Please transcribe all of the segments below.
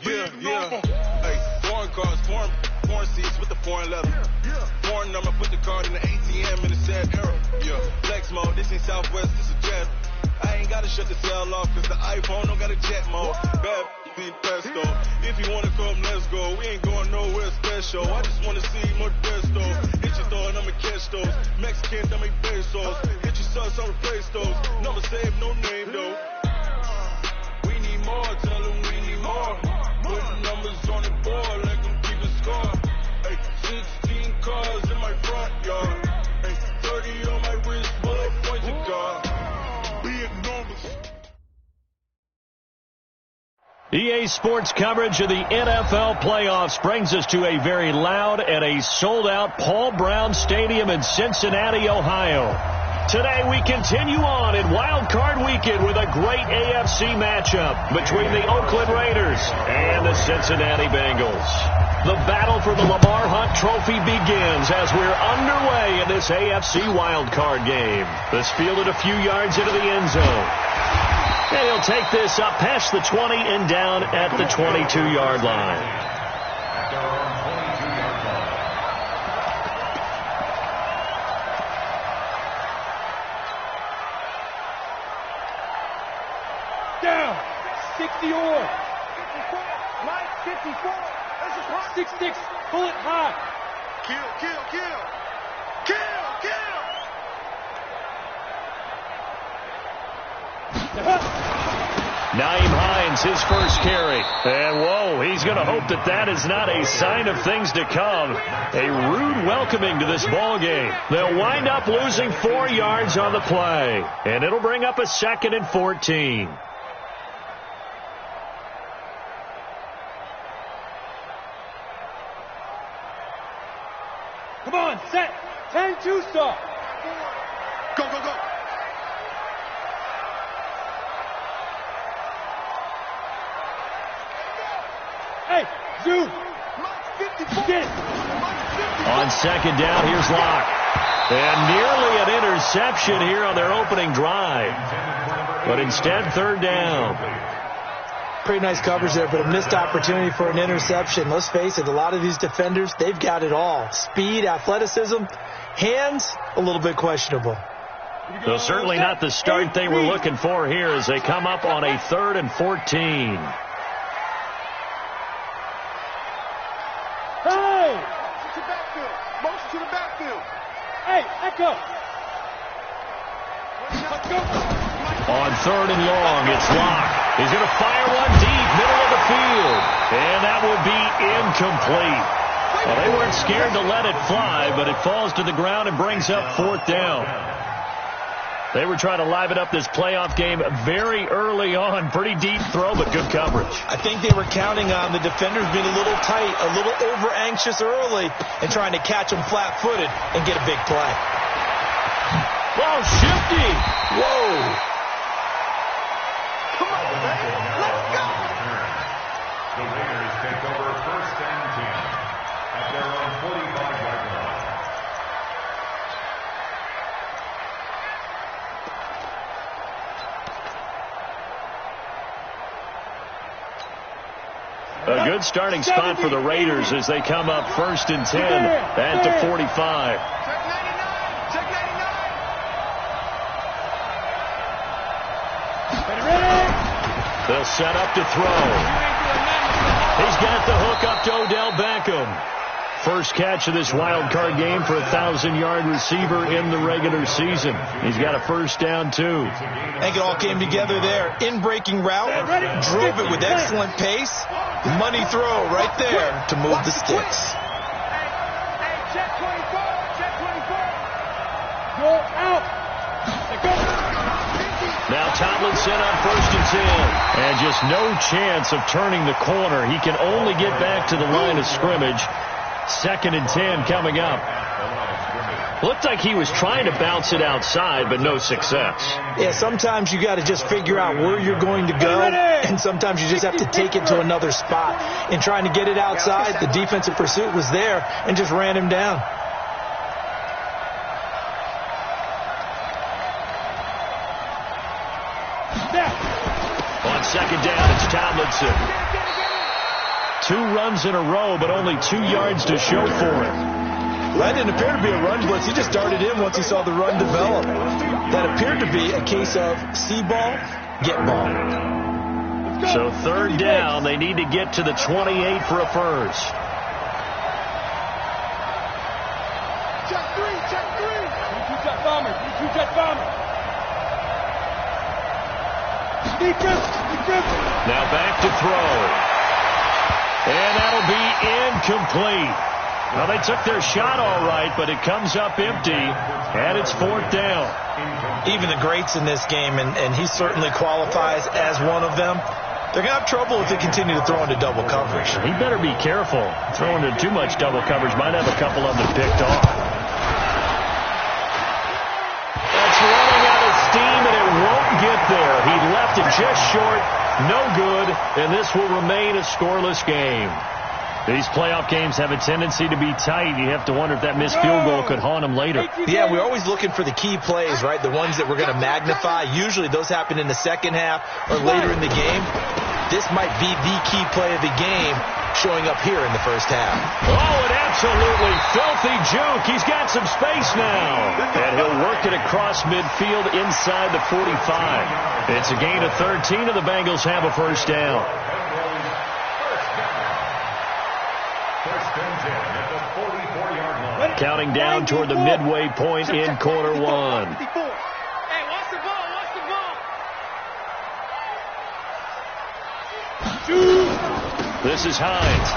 Yeah. Hey, foreign cars, foreign seats with the foreign leather. Foreign number, put the card in the ATM in the sad era. Yeah, flex mode, this ain't Southwest, this is jet. I ain't gotta shut the cell off, cause the iPhone don't got a jet mode. Bad be pesto. If you wanna come, let's go. We ain't going nowhere special. I just wanna see more desto. Hit your throw and I'ma catch those. Mexican, I make pesos. Hit your sus, I'ma replace those. Number save, no name though. We need more, tell them we need more. Put numbers on the board, let them keep a score. Hey, 16 cars in my front yard. Hey, 30 on my wrist, bullet pointed car. Big numbers. EA Sports coverage of the NFL playoffs brings us to a very loud and a sold-out Paul Brown Stadium in Cincinnati, Ohio. Today we continue on in Wild Card Weekend with a great AFC matchup between the Oakland Raiders and the Cincinnati Bengals. The battle for the Lamar Hunt Trophy begins as we're underway in this AFC Wild Card game. This fielded a few yards into the end zone. And he'll take this up past the 20 and down at the 22-yard line. Down. 60 or. Mike, 54. That's a clock. 6-6. Pull it high. Kill. Naeem Hines, his first carry. And, whoa, he's going to hope that that is not a sign of things to come. A rude welcoming to this ball game. They'll wind up losing 4 yards on the play. And it'll bring up a 2nd and 14. Come on, set. 10-2 stop. Go. Hey, Zoo. Get it. On 2nd down, here's Locke. And nearly an interception here on their opening drive. But instead, 3rd down. Pretty nice coverage there, but a missed opportunity for an interception. Let's face it, a lot of these defenders, they've got it all. Speed, athleticism, hands, a little bit questionable. So certainly not the start they were looking for here as they come up on a 3rd and 14. Hey! Motion to the backfield. Hey, echo. Let's go. On 3rd and long, it's Locke. He's going to fire one deep, middle of the field. And that will be incomplete. Well, they weren't scared to let it fly, but it falls to the ground and brings up 4th down. They were trying to liven up this playoff game very early on. Pretty deep throw, but good coverage. I think they were counting on the defenders being a little tight, a little over-anxious early, and trying to catch them flat-footed and get a big play. Whoa, shifty. Whoa. Come on, baby. Let's go. The Raiders take over 1st and 10 at their own 45-yard line. A good starting spot for the Raiders as they come up 1st and 10 at the 45. Check 99. They'll set up to throw. He's got the hook up to Odell Beckham. First catch of this wild card game for a 1,000-yard receiver in the regular season. He's got a 1st down, too. I think it all came together there. In-breaking route, drove it with excellent pace. Money throw right there to move the sticks. Hey, check 24. Go out. Go. Now Tomlinson on 1st and 10. And just no chance of turning the corner. He can only get back to the line of scrimmage. 2nd and 10 coming up. Looked like he was trying to bounce it outside, but no success. Yeah, sometimes you got to just figure out where you're going to go, and sometimes you just have to take it to another spot. In trying to get it outside, the defensive pursuit was there and just ran him down. On 2nd down, it's Tomlinson. 2 runs in a row, but only 2 yards to show for it. That didn't appear to be a run blitz. He just darted in once he saw the run develop. That appeared to be a case of see ball, get ball. So 3rd down, they need to get to the 28 for a first. Check 3, check 3. You jet bomber, you jet bomber. Defense. Now back to throw. And that'll be incomplete. Well, they took their shot all right, but it comes up empty, and it's 4th down. Even the greats in this game, and he certainly qualifies as one of them, they're going to have trouble if they continue to throw into double coverage. He better be careful. Throwing into too much double coverage might have a couple of them picked off. That's running out of steam, and it won't get there. He left it just short. No good, and this will remain a scoreless game. These playoff games have a tendency to be tight. You have to wonder if that missed field goal could haunt him later. Yeah, we're always looking for the key plays, right? The ones that we're going to magnify. Usually those happen in the second half or later in the game. This might be the key play of the game showing up here in the first half. Oh, an absolutely filthy juke. He's got some space now. And he'll work it across midfield inside the 45. It's a gain of 13, and the Bengals have a first down. Counting down toward the midway point in quarter 1. Hey, watch the ball, watch the ball. This is Hines.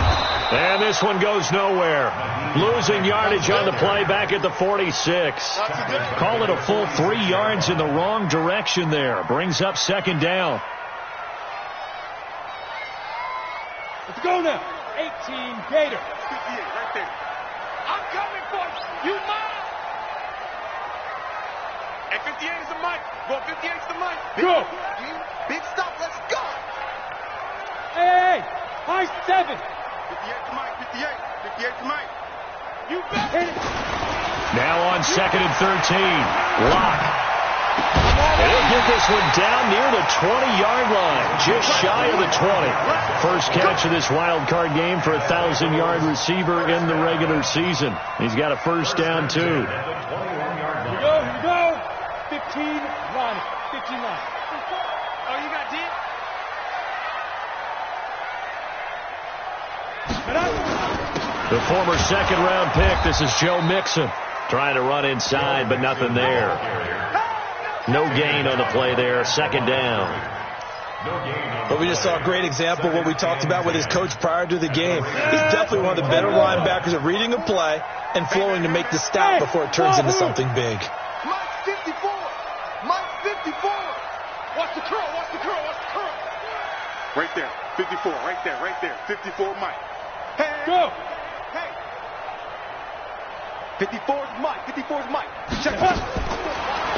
And this one goes nowhere. Losing yardage on the play back at the 46. Call it a full 3 yards in the wrong direction there. Brings up 2nd down. Let's go now. 18 Gator. 58 right there. I'm coming for you. You mine. Hey, 58 is the mic. Well, 58 is the mic. Go. Big stop. Let's go. Hey, high 7. 58 to Mike. 58. 58 to Mike. You bet. Hit it. Now on 2nd and 13. Lock. And he'll get this one down near the 20-yard line, just shy of the 20. First catch of this wild card game for a 1,000-yard receiver in the regular season. He's got a first down, too. Here we go. 15 line. 15 line. Oh, you got deep? The former 2nd-round pick, this is Joe Mixon. Trying to run inside, but nothing there. No gain on the play there. 2nd down. But we just saw a great example of what we talked about with his coach prior to the game. He's definitely one of the better linebackers at reading a play and flowing to make the stop before it turns into something big. Mike 54. Mike 54. Watch the curl. Watch the curl. Watch the curl. Right there. 54. Right there. Right there. 54 Mike. Hey. Go. Hey. 54 is Mike. 54 is Mike. Check.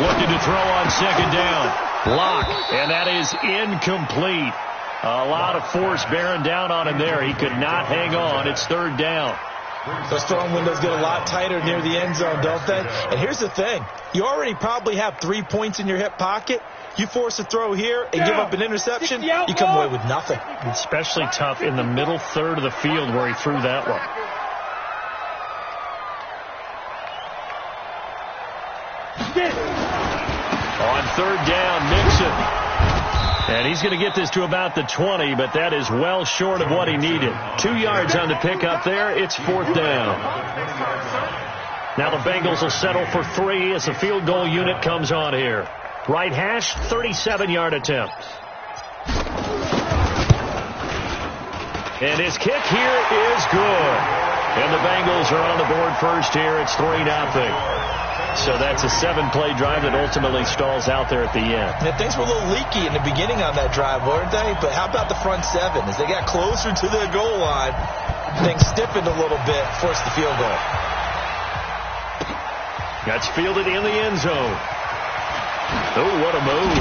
Looking to throw on 2nd down. Lock, and that is incomplete. A lot of force bearing down on him there. He could not hang on. It's 3rd down. Those throwing windows get a lot tighter near the end zone, don't they? And here's the thing. You already probably have 3 points in your hip pocket. You force a throw here and give up an interception, you come away with nothing. Especially tough in the middle third of the field where he threw that one. On 3rd down, Mixon. And he's going to get this to about the 20, but that is well short of what he needed. 2 yards on the pickup there. It's 4th down. Now the Bengals will settle for 3 as the field goal unit comes on here. Right hash, 37-yard attempt. And his kick here is good. And the Bengals are on the board first here. It's 3-0. So that's a 7-play drive that ultimately stalls out there at the end. And things were a little leaky in the beginning on that drive, weren't they? But how about the front 7? As they got closer to the goal line, things stiffened a little bit, forced the field goal. That's fielded in the end zone. Oh, what a move.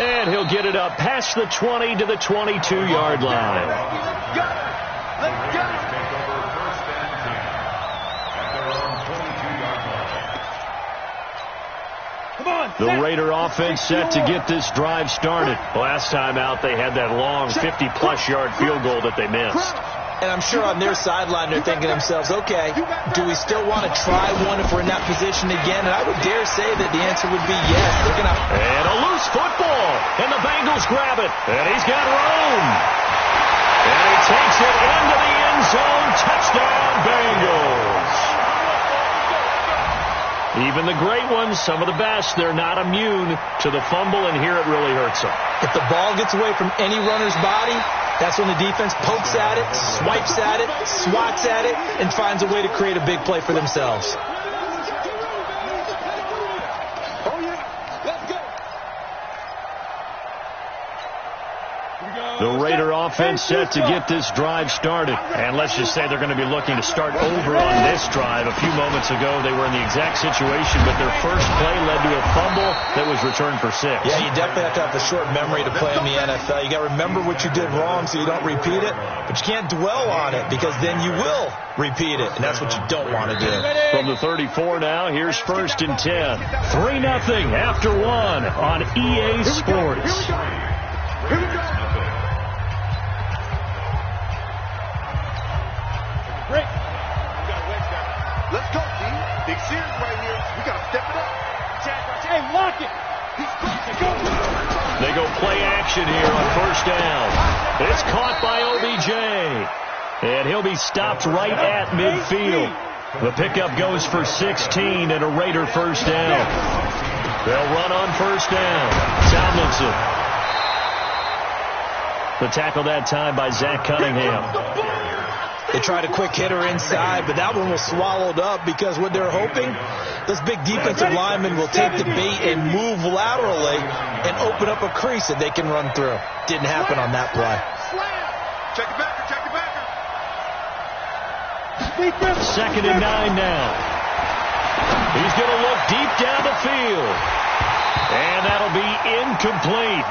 And he'll get it up past the 20 to the 22-yard line. Let's go. The Raider offense set to get this drive started. Last time out, they had that long 50-plus yard field goal that they missed. And I'm sure on their sideline they're thinking to themselves, okay, do we still want to try one if we're in that position again? And I would dare say that the answer would be yes. They're gonna... And a loose football. And the Bengals grab it. And he's got room. And he takes it into the end zone. Touchdown, Bengals. Even the great ones, some of the best, they're not immune to the fumble, and here it really hurts them. If the ball gets away from any runner's body, that's when the defense pokes at it, swipes at it, swats at it, and finds a way to create a big play for themselves. The Raider offense set to get this drive started. And let's just say they're going to be looking to start over on this drive. A few moments ago, they were in the exact situation, but their first play led to a fumble that was returned for 6. Yeah, you definitely have to have a short memory to play in the NFL. You got to remember what you did wrong so you don't repeat it, but you can't dwell on it because then you will repeat it, and that's what you don't want to do. From the 34 now, here's 1st and 10. 3-0 after 1 on EA Sports. Here we go. Break. We got a wedge down. Let's go, D. Big series right here. We got to step it up. Hey, lock it. They go play action here on 1st down. It's caught by OBJ. And he'll be stopped right at midfield. The pickup goes for 16 and a Raider 1st down. They'll run on 1st down. Tomlinson. The tackle that time by Zach Cunningham. They tried a quick hitter inside, but that one was swallowed up because what they're hoping, this big defensive lineman will take the bait and move laterally and open up a crease that they can run through. Didn't happen on that play. Check it back. Check it back. 2nd and 9 now. He's going to look deep down the field. And that'll be incomplete.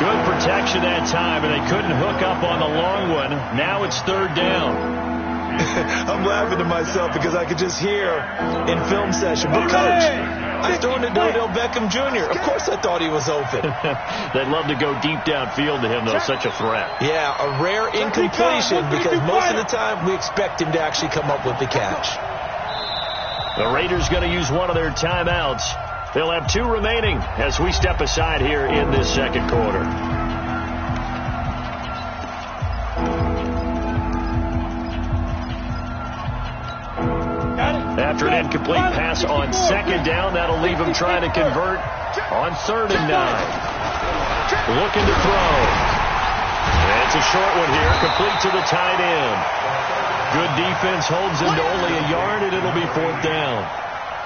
Good protection that time, and they couldn't hook up on the long one. Now it's 3rd down. I'm laughing to myself because I could just hear in film session, but Coach, I thrown it to Odell Beckham Jr. Of course I thought he was open. They'd love to go deep downfield to him, though. Such a threat. Yeah, a rare incompletion because most of the time we expect him to actually come up with the catch. The Raiders going to use one of their timeouts. They'll have 2 remaining as we step aside here in this 2nd quarter. After an incomplete pass on 2nd down, that'll leave him trying to convert on 3rd and 9. Looking to throw. It's a short one here, complete to the tight end. Good defense holds him to only a yard, and it'll be 4th down.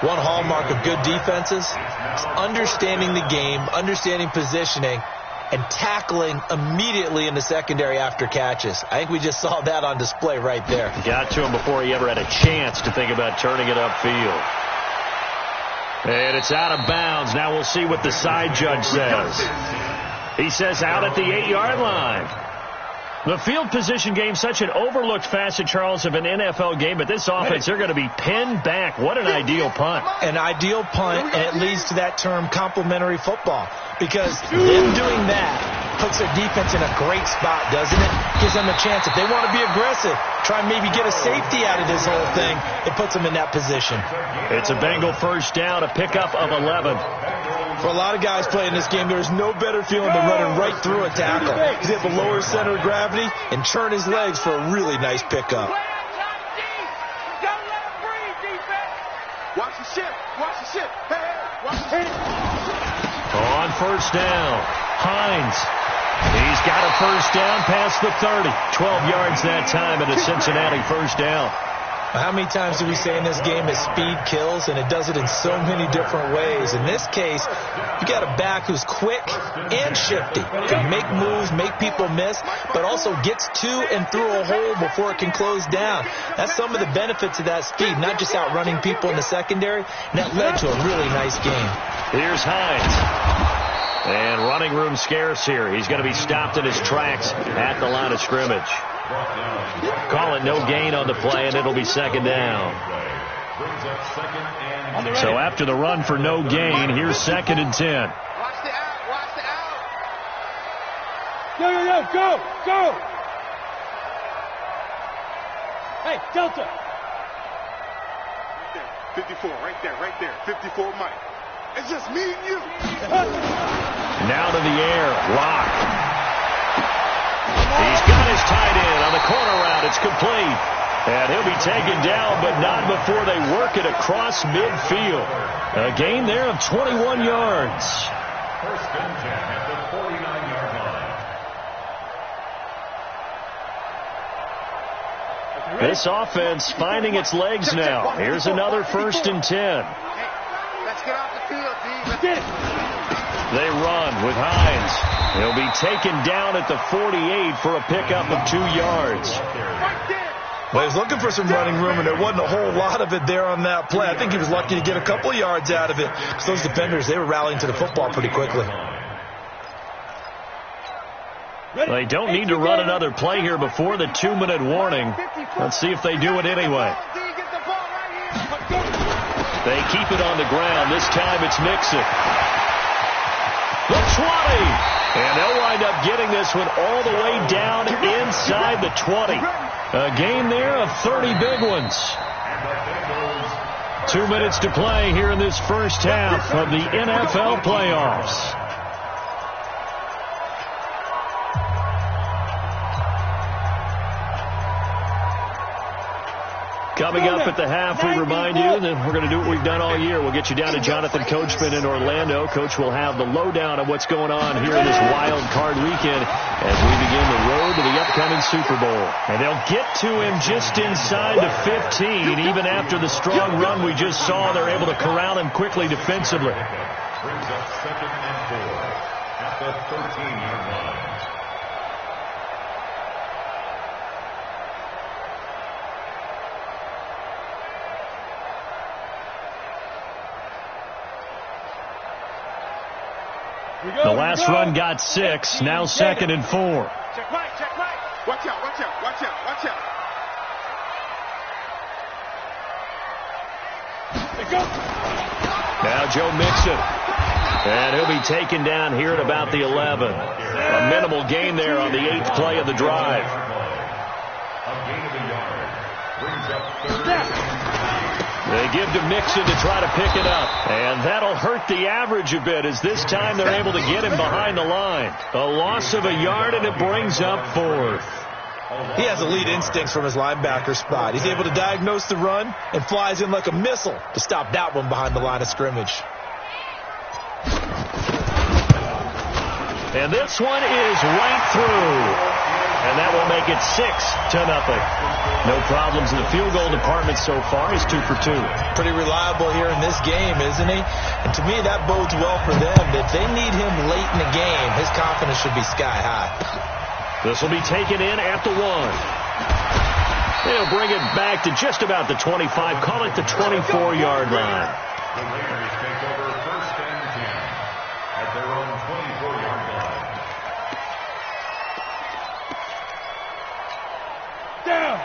One hallmark of good defenses is understanding the game, understanding positioning, and tackling immediately in the secondary after catches. I think we just saw that on display right there. Got to him before he ever had a chance to think about turning it upfield. And it's out of bounds. Now we'll see what the side judge says. He says out at the 8-yard line. The field position game, such an overlooked facet, Charles, of an NFL game, but this offense, they're going to be pinned back. What an ideal punt. An ideal punt, and it leads to that term complementary football, because them doing that puts their defense in a great spot, doesn't it? Gives them a chance. If they want to be aggressive, try and maybe get a safety out of this whole thing, it puts them in that position. It's a Bengal 1st down, a pickup of 11. For a lot of guys playing this game, there's no better feeling than running right through a tackle. Because he has a lower center of gravity and turn his legs for a really nice pickup. Watch the ship. Watch the ship. Hey, watch the ship. On 1st down, Hines. He's got a 1st down past the 30. 12 yards that time and a Cincinnati 1st down. How many times do we say in this game that speed kills, and it does it in so many different ways? In this case, you got a back who's quick and shifty, can make moves, make people miss, but also gets to and through a hole before it can close down. That's some of the benefits of that speed, not just outrunning people in the secondary, and that led to a really nice game. Here's Hines. And running room scarce here. He's going to be stopped in his tracks at the line of scrimmage. Call it no gain on the play, and it'll be 2nd down. Brings up 2nd and 10. So after the run for no gain, here's 2nd and 10. Watch the out. Watch the out. Yo, go, go. Hey, Delta. 54, right there. 54, Mike. It's just me and you. Now to the air. Rock. He's got his tight end on the corner route. It's complete. And he'll be taken down, but not before they work it across midfield. A gain there of 21 yards. 1st and 10 at the 49-yard line. This offense finding its legs now. Here's another 1st and 10. Hey, let's get off the field, D. They run with Hines. He'll be taken down at the 48 for a pickup of 2 yards. Well, he was looking for some running room, and there wasn't a whole lot of it there on that play. I think he was lucky to get a couple yards out of it, because those defenders, they were rallying to the football pretty quickly. They don't need to run another play here before the 2-minute warning. Let's see if they do it anyway. They keep it on the ground. This time it's Mixon. The 20. And they'll wind up getting this one all the way down inside the 20. A gain there of 30 big ones. 2 minutes to play here in this first half of the NFL playoffs. Coming up at the half, we remind you that we're going to do what we've done all year. We'll get you down to Jonathan Coachman in Orlando. Coach will have the lowdown of what's going on here in this wild card weekend as we begin the road to the upcoming Super Bowl. And they'll get to him just inside the 15. Even after the strong run we just saw, they're able to corral him quickly defensively. Brings up 2nd and 4 at the 13-yard line. The last run got 6. Now 2nd and 4. Check right. Watch out. Now Joe Mixon. And he'll be taken down here at about the 11. A minimal gain there on the 8th play of the drive. A gain of a yard. Brings up 3rd. They give to Mixon to try to pick it up. And that'll hurt the average a bit, as this time they're able to get him behind the line. A loss of a yard, and it brings up 4th. He has elite instincts from his linebacker spot. He's able to diagnose the run and flies in like a missile to stop that one behind the line of scrimmage. And this one is right through. And that will make it 6-0. No problems in the field goal department so far. He's 2 for 2. Pretty reliable here in this game, isn't he? And to me, that bodes well for them. If they need him late in the game, his confidence should be sky high. This will be taken in at the 1. They'll bring it back to just about the 25. Call it the 24-yard line. The Raiders take over 1st and 10 at their own 24-yard line.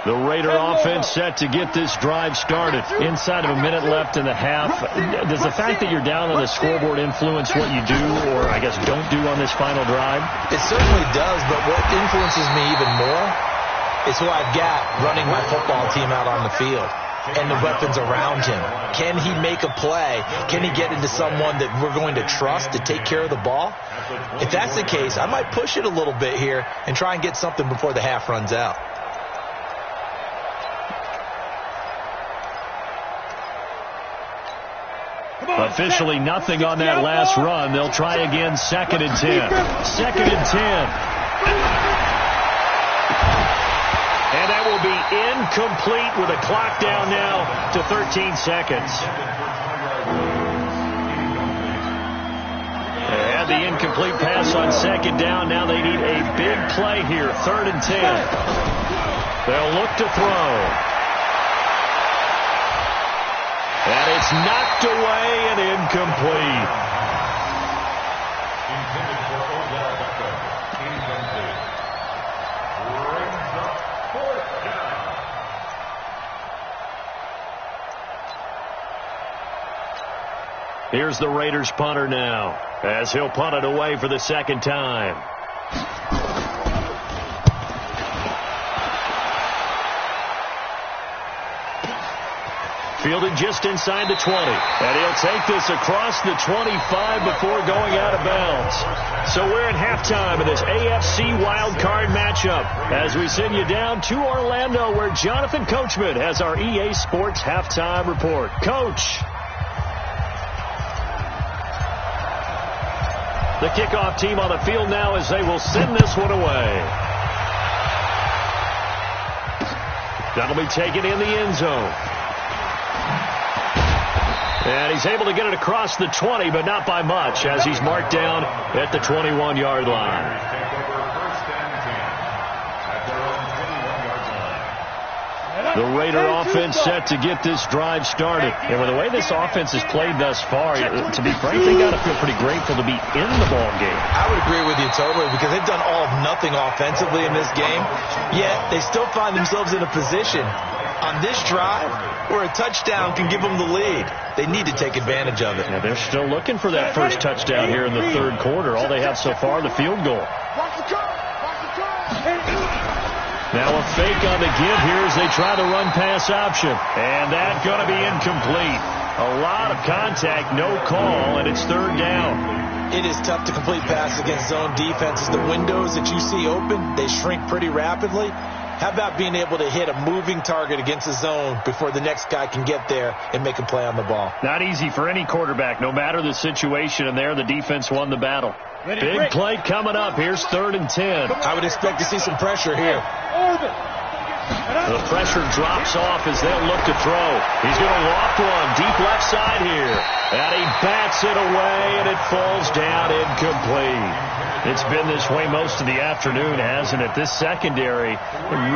The Raider offense set to get this drive started. Inside of a minute left in the half. Does the fact that you're down on the scoreboard influence what you do, or I guess don't do on this final drive? It certainly does, but what influences me even more is who I've got running my football team out on the field and the weapons around him. Can he make a play? Can he get into someone that we're going to trust to take care of the ball? If that's the case, I might push it a little bit here and try and get something before the half runs out. Officially nothing on that last run. They'll try again 2nd and 10. 2nd and 10. And that will be incomplete with a clock down now to 13 seconds. They had the incomplete pass on 2nd down. Now they need a big play here. 3rd and 10. They'll look to throw. And it's knocked away and incomplete. Intended for Odell Beckham. Incomplete. Brings up 4th down. Here's the Raiders punter now, as he'll punt it away for the second time. Fielded just inside the 20. And he'll take this across the 25 before going out of bounds. So we're in halftime of this AFC wildcard matchup as we send you down to Orlando, where Jonathan Coachman has our EA Sports halftime report. Coach. The kickoff team on the field now as they will send this one away. That'll be taken in the end zone. And he's able to get it across the 20, but not by much, as he's marked down at the 21-yard line. The Raider offense set to get this drive started. And with the way this offense has played thus far, to be frank, they got to feel pretty grateful to be in the ball game. I would agree with you totally, because they've done all of nothing offensively in this game, yet they still find themselves in a position on this drive where a touchdown can give them the lead. They need to take advantage of it. Yeah, they're still looking for that first touchdown here in the third quarter. All they have so far, the field goal. Now a fake on the give here as they try the run-pass option. And that's going to be incomplete. A lot of contact, no call, and it's third down. It is tough to complete passes against zone defenses. The windows that you see open, they shrink pretty rapidly. How about being able to hit a moving target against the zone before the next guy can get there and make a play on the ball? Not easy for any quarterback, no matter the situation, and there the defense won the battle. Big play coming up. Here's 3rd and 10. I would expect to see some pressure here. The pressure drops off as they'll look to throw. He's going to loft one deep left side here. And he bats it away, and it falls down incomplete. It's been this way most of the afternoon, hasn't it? This secondary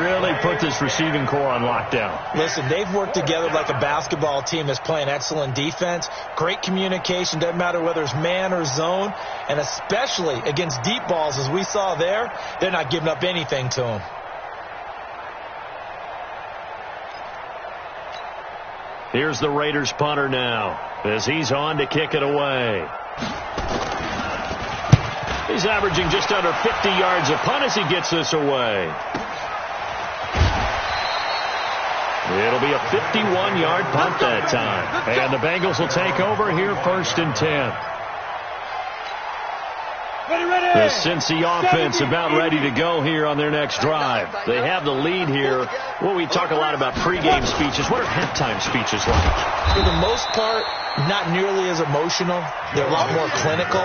really put this receiving core on lockdown. Listen, they've worked together like a basketball team that's playing excellent defense. Great communication, doesn't matter whether it's man or zone. And especially against deep balls, as we saw there, they're not giving up anything to them. Here's the Raiders punter now as he's on to kick it away. He's averaging just under 50 yards a punt as he gets this away. It'll be a 51-yard punt that time. And the Bengals will take over here 1st and 10. The Cincy offense about ready to go here on their next drive. They have the lead here. Well, we talk a lot about pregame speeches. What are halftime speeches like? For the most part, not nearly as emotional. They're a lot more clinical.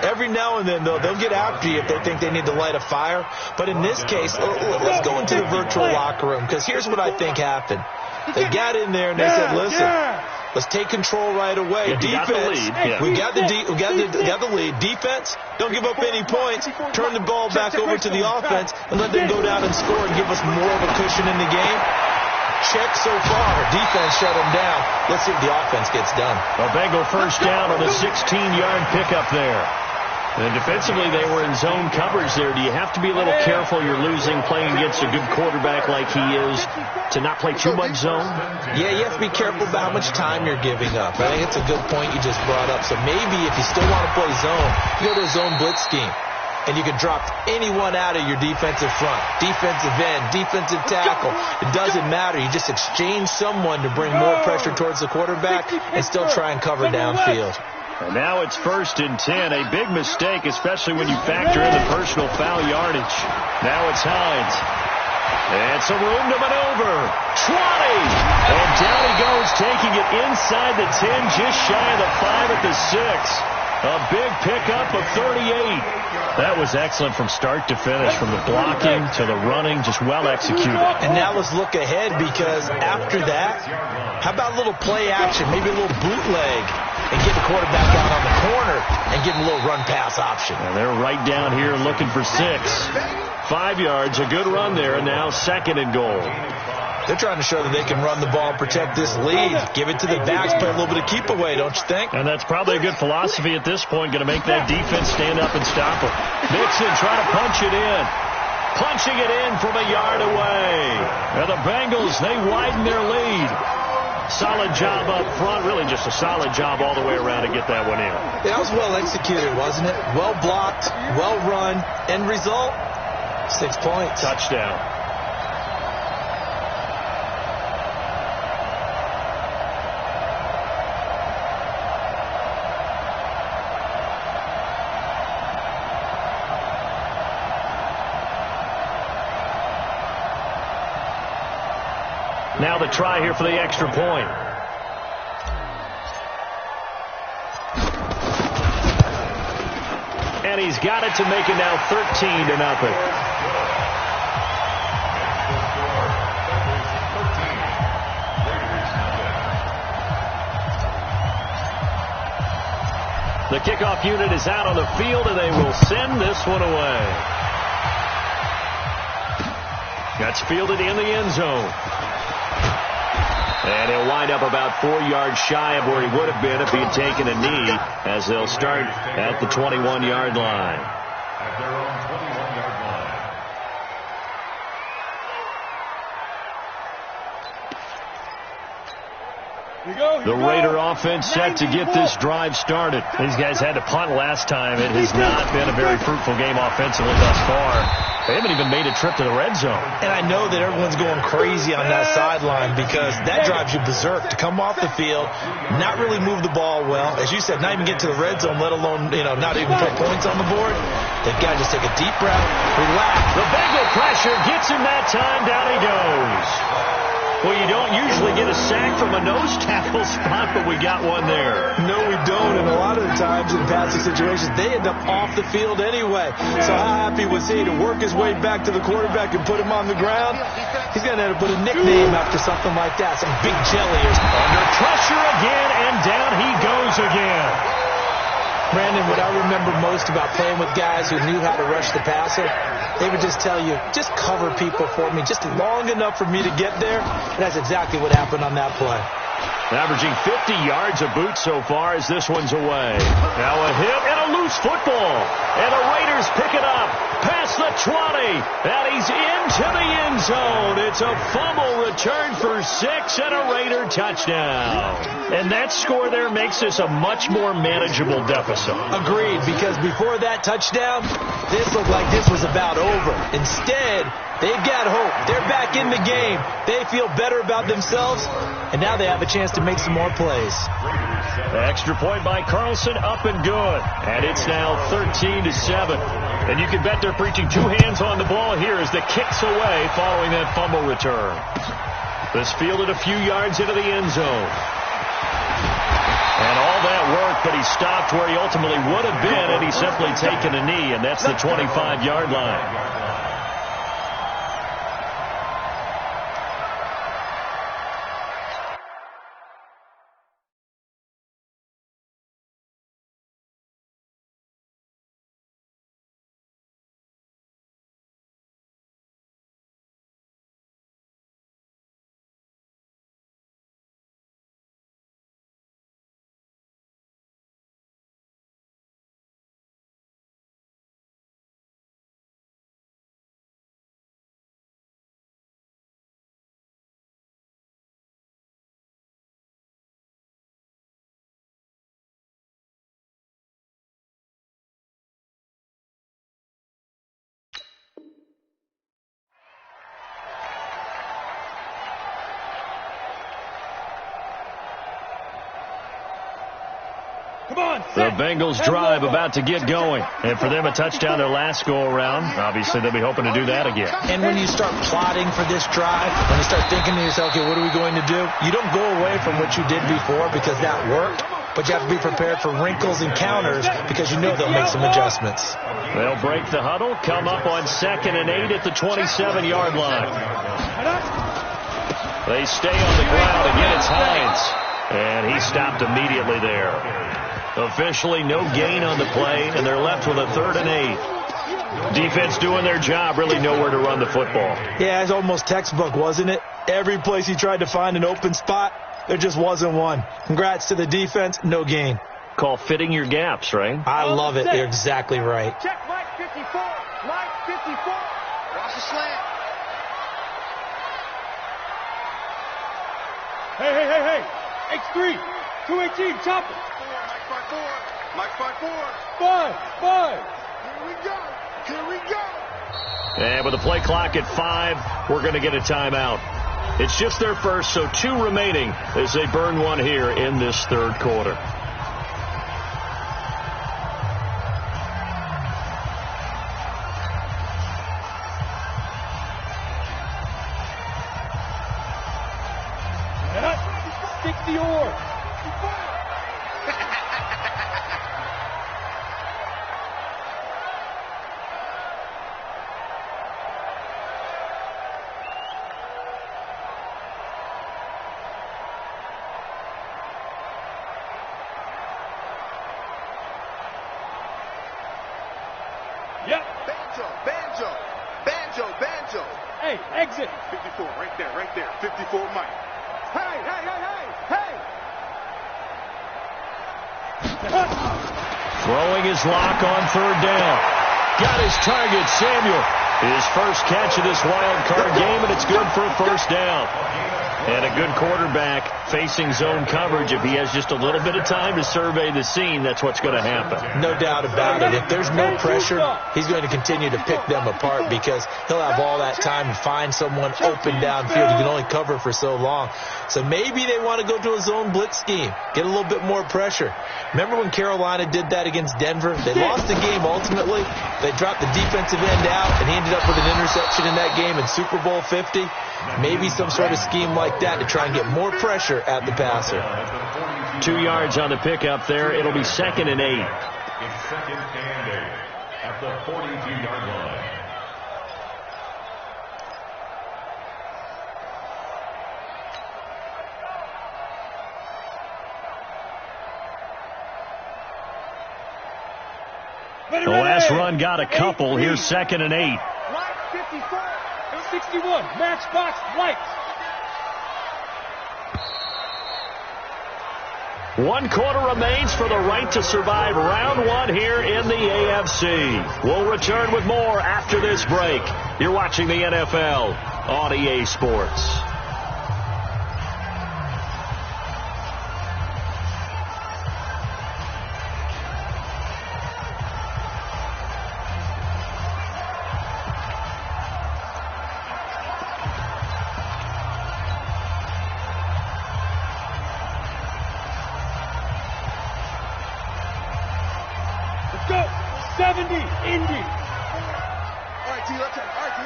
Every now and then, though, they'll get after you if they think they need to light a fire. But in this case, let's go into the virtual locker room, because here's what I think happened. They got in there and they said, listen, let's take control right away. Defense, we got the lead. Defense, don't give up any points. Turn the ball back over to the offense and let them go down and score and give us more of a cushion in the game. Check so far. Defense shut them down. Let's see if the offense gets done. A Bengal first down on the 16-yard pickup there. And defensively, they were in zone coverage there. Do you have to be a little careful? You're losing playing against a good quarterback like he is to not play too much zone? Yeah, you have to be careful about how much time you're giving up. I think it's a good point you just brought up. So maybe if you still want to play zone, you go to a zone blitz scheme. And you can drop anyone out of your defensive front, defensive end, defensive tackle. It doesn't matter. You just exchange someone to bring more pressure towards the quarterback and still try and cover downfield. And now it's 1st and 10. A big mistake, especially when you factor in the personal foul yardage. Now it's Hines. And some room to maneuver. 20. And down he goes, taking it inside the 10, just shy of the 5 at the 6. A big pickup of 38. That was excellent from start to finish, from the blocking to the running, just well executed. And now let's look ahead, because after that, how about a little play action, maybe a little bootleg, and get the quarterback out on the corner and give him a little run-pass option. And they're right down here looking for 6. 5 yards, a good run there, and now 2nd and goal. They're trying to show that they can run the ball and protect this lead. Give it to the backs, play a little bit of keep away, don't you think? And that's probably a good philosophy at this point, going to make that defense stand up and stop it. Mixon trying to punch it in. Punching it in from a yard away. And the Bengals, they widen their lead. Solid job up front. Really just a solid job all the way around to get that one in. That was well executed, wasn't it? Well blocked, well run. End result, 6 points. Touchdown. Now the try here for the extra point. And he's got it to make it now 13-0. The kickoff unit is out on the field, and they will send this one away. That's fielded in the end zone. And he'll wind up about 4 yards shy of where he would have been if he had taken a knee, as they'll start at the 21-yard line. At their own 21-yard line. The Raider offense set to get this drive started. These guys had to punt last time. It has not been a very fruitful game offensively thus far. They haven't even made a trip to the red zone. And I know that everyone's going crazy on that sideline because that drives you berserk to come off the field, not really move the ball well. As you said, not even get to the red zone, let alone, not even put points on the board. They've got to just take a deep breath, relax. The Bengal pressure gets him that time. Down he goes. Well, you don't usually get a sack from a nose tackle spot, but we got one there. No, we don't. And a lot of the times in passing situations, they end up off the field anyway. So how happy was he to work his way back to the quarterback and put him on the ground? He's going to end up with a nickname after something like that, some big jelly or something. Under pressure again, and down he goes again. Brandon, what I remember most about playing with guys who knew how to rush the passer, they would just tell you, just cover people for me, just long enough for me to get there. And that's exactly what happened on that play. Averaging 50 yards a boot so far as this one's away. Now a hit and a loose football. And the Raiders pick it up past the 20. And he's into the end zone. It's a fumble return for 6 and a Raider touchdown. And that score there makes this a much more manageable deficit. Agreed, because before that touchdown, this looked like this was about over. Instead, they've got hope. They're back in the game. They feel better about themselves, and now they have a chance to make some more plays. The extra point by Carlson, up and good. And it's now 13-7. And you can bet they're preaching two hands on the ball here as the kick's away following that fumble return. This fielded a few yards into the end zone. And all that work, but he stopped where he ultimately would have been had he simply taken a knee, and that's the 25-yard line. The Bengals drive about to get going. And for them, a touchdown their last go-around. Obviously, they'll be hoping to do that again. And when you start plotting for this drive, when you start thinking to yourself, okay, what are we going to do? You don't go away from what you did before because that worked. But you have to be prepared for wrinkles and counters because you know they'll make some adjustments. They'll break the huddle, come up on 2nd and 8 at the 27-yard line. They stay on the ground. Again, it's Hines. And he stopped immediately there. Officially no gain on the play, and they're left with a 3rd and 8. Defense doing their job, really nowhere to run the football. Yeah, it's almost textbook, wasn't it? Every place he tried to find an open spot, there just wasn't one. Congrats to the defense, no gain. Call fitting your gaps, right? I love it. You're exactly right. Check Mike 54. Mike 54. Watch the slant. Hey. X3, 218, chop it. Mike 5-4. 5. Here we go. And with the play clock at 5, we're going to get a timeout. It's just their first, so 2 remaining as they burn one here in this third quarter. Stick the oar. Yep. Banjo. Hey, exit. 54, right there. 54, Mike. Hey. Throwing his lock on third down. Got his target, Samuel. His first catch of this wild card game, and it's good for a first down. And a good quarterback facing zone coverage. If he has just a little bit of time to survey the scene, that's what's going to happen. No doubt about it. If there's no pressure, he's going to continue to pick them apart because he'll have all that time to find someone open downfield. He can only cover for so long. So maybe they want to go to a zone blitz scheme, get a little bit more pressure. Remember when Carolina did that against Denver? They lost the game ultimately. They dropped the defensive end out, and he ended up with an interception in that game in Super Bowl 50. Maybe some sort of scheme like that to try and get more pressure at the passer. 2 yards on the pickup there. It'll be 2nd and 8. It's 2nd and 8 at the 42-yard line. The last run got a couple. Here's 2nd and 8. 61, matchbox lights. 1 quarter remains for the right to survive round 1 here in the AFC. We'll return with more after this break. You're watching the NFL on EA Sports. Go! 70, Indy. All right, T, let's go. All right, T.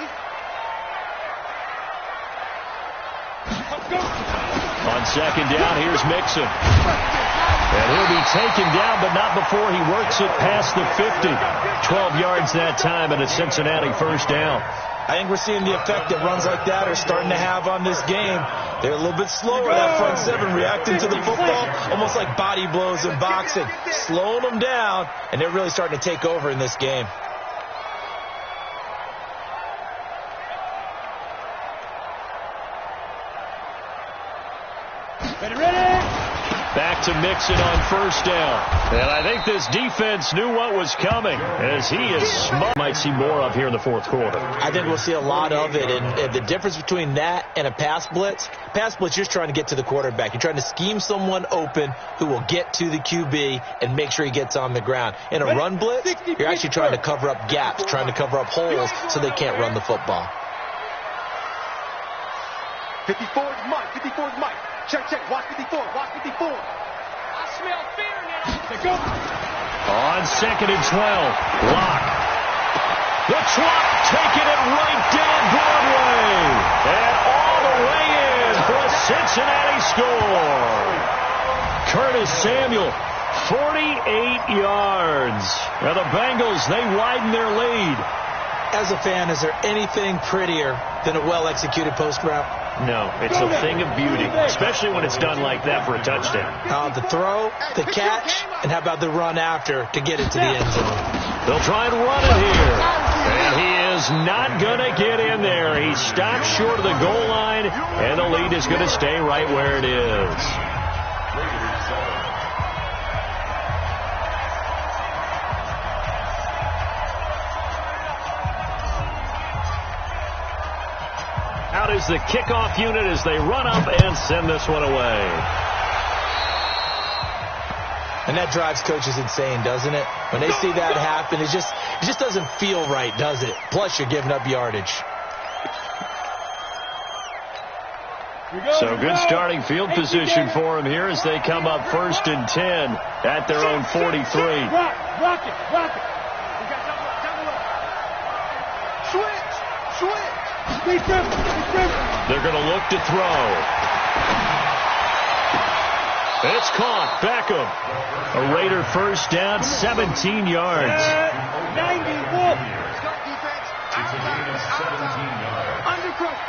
Let's go. On 2nd down, here's Mixon. And he'll be taken down, but not before he works it past the 50. 12 yards that time, and a Cincinnati first down. I think we're seeing the effect that runs like that are starting to have on this game. They're a little bit slower, that front 7, reacting to the football, almost like body blows in boxing, slowing them down, and they're really starting to take over in this game. Back to Mixon on first down. And I think this defense knew what was coming as he is smart. Might see more of here in the fourth quarter. I think we'll see a lot of it. And the difference between that and a pass blitz, you're just trying to get to the quarterback. You're trying to scheme someone open who will get to the QB and make sure he gets on the ground. In a run blitz, you're actually trying to cover up gaps, trying to cover up holes so they can't run the football. 54 is Mike. 54 is Mike. Check. Watch 54. Watch 54. I smell fear now. Go. On 2nd and 12. Lock. The clock taking it right down Broadway. And all the way in for a Cincinnati score. Curtis Samuel, 48 yards. Now the Bengals, they widen their lead. As a fan, is there anything prettier than a well-executed post route? No, it's a thing of beauty, especially when it's done like that for a touchdown. The throw, the catch, and how about the run after to get it to the end zone? They'll try and run it here. And he is not going to get in there. He stops short of the goal line, and the lead is going to stay right where it is. Out is the kickoff unit as they run up and send this one away. And that drives coaches insane, doesn't it? When they see that happen, it just doesn't feel right, does it? Plus, you're giving up yardage. So good starting field position for them here as they come up 1st and 10 at their own 43. Rock it. Switch. They're going to look to throw. It's caught. Beckham. A Raider first down, 17 yards. 91. It's a gain of 17 yards. Undercross.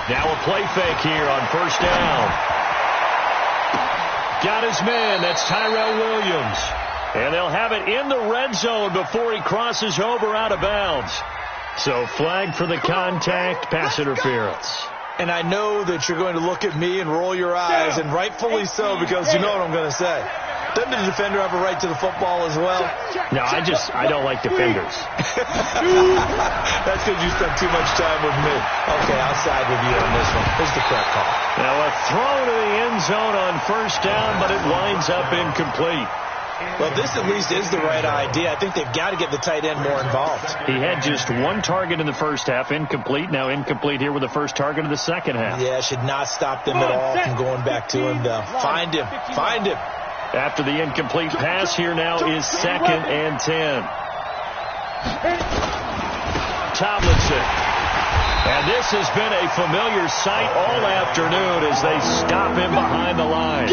Now a play fake here on 1st down. Got his man. That's Tyrell Williams. And they'll have it in the red zone before he crosses over out of bounds. So flag for the contact, pass interference. And I know that you're going to look at me and roll your eyes, and rightfully so, because you know what I'm going to say. Doesn't the defender have a right to the football as well? No, I don't like defenders. That's because you spent too much time with me. Okay, I'll side with you on this one. Here's the correct call. Now a throw to the end zone on 1st down, but it winds up incomplete. Well, this at least is the right idea. I think they've got to get the tight end more involved. He had just one target in the first half, incomplete. Now incomplete here with the first target of the second half. Yeah, should not stop them at all from going back to him, though. Find him. After the incomplete pass, here now is 2nd and 10. Tomlinson. And this has been a familiar sight all afternoon as they stop him behind the line.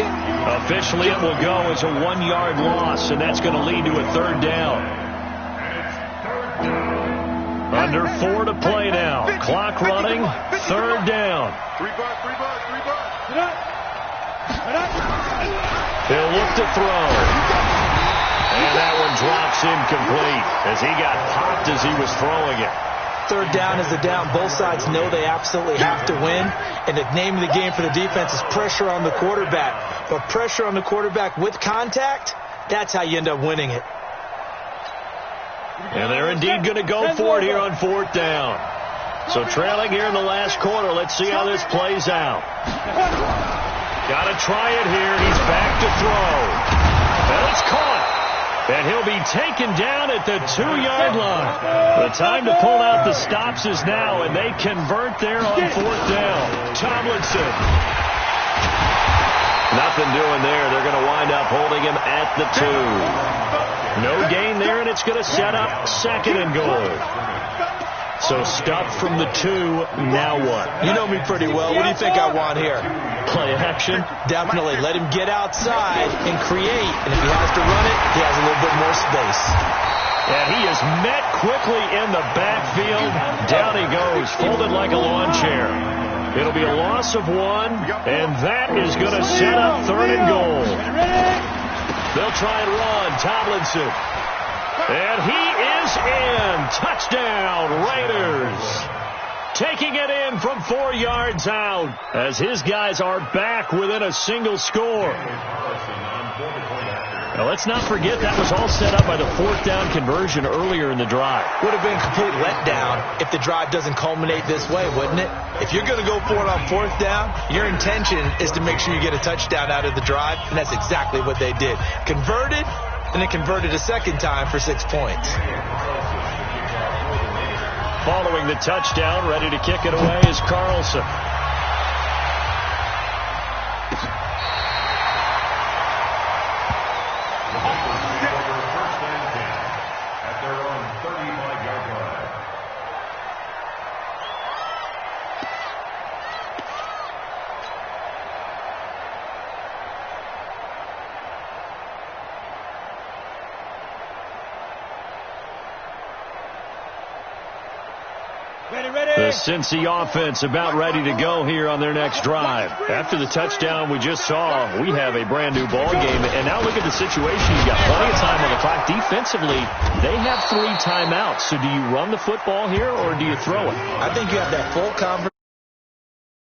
Officially, it will go as a 1-yard loss, and that's going to lead to a 3rd down. Under 4 to play now. Clock running, 3rd down. He'll look to throw. And that one drops incomplete as he got popped as he was throwing it. 3rd down is the down. Both sides know they absolutely have to win. And the name of the game for the defense is pressure on the quarterback. But pressure on the quarterback with contact, that's how you end up winning it. And they're indeed going to go for it here on 4th down. So trailing here in the last quarter. Let's see how this plays out. Got to try it here. He's back to throw. And it's caught. And he'll be taken down at the 2-yard line. The time to pull out the stops is now, and they convert there on 4th down. Tomlinson. Nothing doing there. They're going to wind up holding him at the 2. No gain there, and it's going to set up 2nd and goal. So stuff from the 2. Now what? You know me pretty well. What do you think I want here? Play action? Definitely. Let him get outside and create. And if he has to run it, he has a little bit more space. And he is met quickly in the backfield. Down he goes, folded like a lawn chair. It'll be a loss of 1, and that is going to set up 3rd and goal. They'll try and run. Tomlinson. And he is in. Touchdown, Raiders. Taking it in from 4 yards out as his guys are back within a single score. Now, let's not forget that was all set up by the 4th down conversion earlier in the drive. Would have been a complete letdown if the drive doesn't culminate this way, wouldn't it? If you're going to go for it on 4th down, your intention is to make sure you get a touchdown out of the drive, and that's exactly what they did. Converted, and then converted a 2nd time for 6 points. Following the touchdown, ready to kick it away is Carlson. At their own 35-yard line. The Cincy offense about ready to go here on their next drive. After the touchdown we just saw, we have a brand new ball game. And now look at the situation. You've got plenty of time on the clock. Defensively, they have 3 timeouts. So do you run the football here or do you throw it? I think you have that full conversation.